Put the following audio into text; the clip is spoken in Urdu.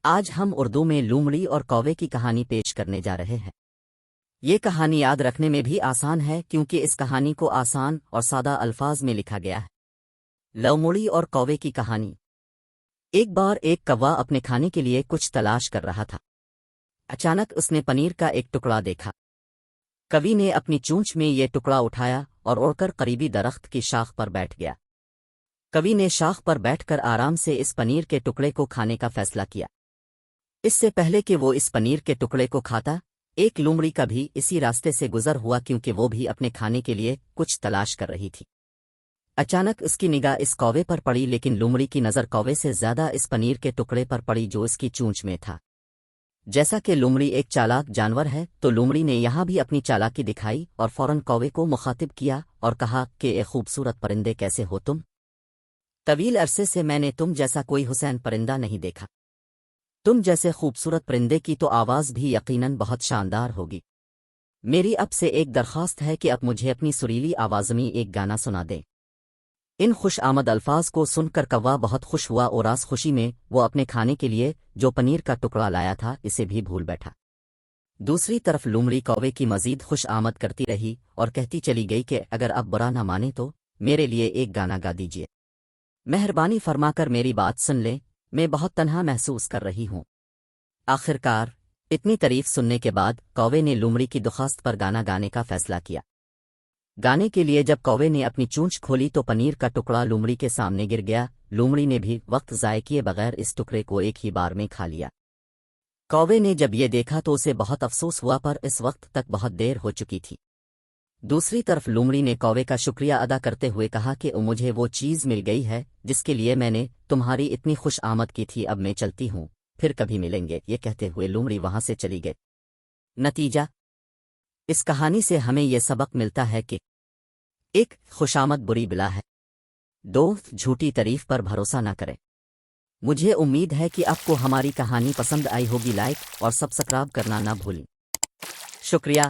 آج ہم اردو میں لومڑی اور کوے کی کہانی پیش کرنے جا رہے ہیں۔ یہ کہانی یاد رکھنے میں بھی آسان ہے کیونکہ اس کہانی کو آسان اور سادہ الفاظ میں لکھا گیا ہے۔ لومڑی اور کوے کی کہانی۔ ایک بار ایک کوا اپنے کھانے کے لیے کچھ تلاش کر رہا تھا۔ اچانک اس نے پنیر کا ایک ٹکڑا دیکھا۔ کوی نے اپنی چونچ میں یہ ٹکڑا اٹھایا اور اڑ کر قریبی درخت کی شاخ پر بیٹھ گیا۔ کوی نے شاخ پر بیٹھ کر آرام سے اس پنیر کے ٹکڑے کو کھانے کا فیصلہ کیا۔ اس سے پہلے کہ وہ اس پنیر کے ٹکڑے کو کھاتا، ایک لومڑی کا بھی اسی راستے سے گزر ہوا کیونکہ وہ بھی اپنے کھانے کے لیے کچھ تلاش کر رہی تھی۔ اچانک اس کی نگاہ اس کوے پر پڑی لیکن لومڑی کی نظر کوے سے زیادہ اس پنیر کے ٹکڑے پر پڑی جو اس کی چونچ میں تھا۔ جیسا کہ لومڑی ایک چالاک جانور ہے تو لومڑی نے یہاں بھی اپنی چالاکی دکھائی اور فوراً کوے کو مخاطب کیا اور کہا کہ اے خوبصورت پرندے کیسے ہو تم؟ طویل عرصے سے میں نے تم جیسا کوئی حسین پرندہ نہیں دیکھا۔ تم جیسے خوبصورت پرندے کی تو آواز بھی یقیناً بہت شاندار ہوگی۔ میری اب سے ایک درخواست ہے کہ اب مجھے اپنی سریلی آواز میں ایک گانا سنا دیں۔ ان خوش آمد الفاظ کو سن کر کوا بہت خوش ہوا اور اس خوشی میں وہ اپنے کھانے کے لیے جو پنیر کا ٹکڑا لایا تھا اسے بھی بھول بیٹھا۔ دوسری طرف لومڑی کوے کی مزید خوش آمد کرتی رہی اور کہتی چلی گئی کہ اگر اب برا نہ مانے تو میرے لیے ایک گانا گا دیجیے۔ مہربانی فرما کر میری بات سن لیں، میں بہت تنہا محسوس کر رہی ہوں۔ آخرکار اتنی تعریف سننے کے بعد کوے نے لومڑی کی درخواست پر گانا گانے کا فیصلہ کیا۔ گانے کے لیے جب کوے نے اپنی چونچ کھولی تو پنیر کا ٹکڑا لومڑی کے سامنے گر گیا۔ لومڑی نے بھی وقت ضائع کیے بغیر اس ٹکڑے کو ایک ہی بار میں کھا لیا۔ کوے نے جب یہ دیکھا تو اسے بہت افسوس ہوا پر اس وقت تک بہت دیر ہو چکی تھی۔ دوسری طرف لومڑی نے کوے کا شکریہ ادا کرتے ہوئے کہا کہ مجھے وہ چیز مل گئی ہے جس کے لیے میں نے تمہاری اتنی خوش آمد کی تھی، اب میں چلتی ہوں، پھر کبھی ملیں گے۔ یہ کہتے ہوئے لومڑی وہاں سے چلی گئی۔ نتیجہ اس کہانی سے ہمیں یہ سبق ملتا ہے کہ ایک خوشامد بری بلا ہے، دو جھوٹی تعریف پر بھروسہ نہ کریں۔ مجھے امید ہے کہ آپ کو ہماری کہانی پسند آئی ہوگی۔ لائک اور سبسکرائب کرنا نہ بھولیں۔ شکریہ۔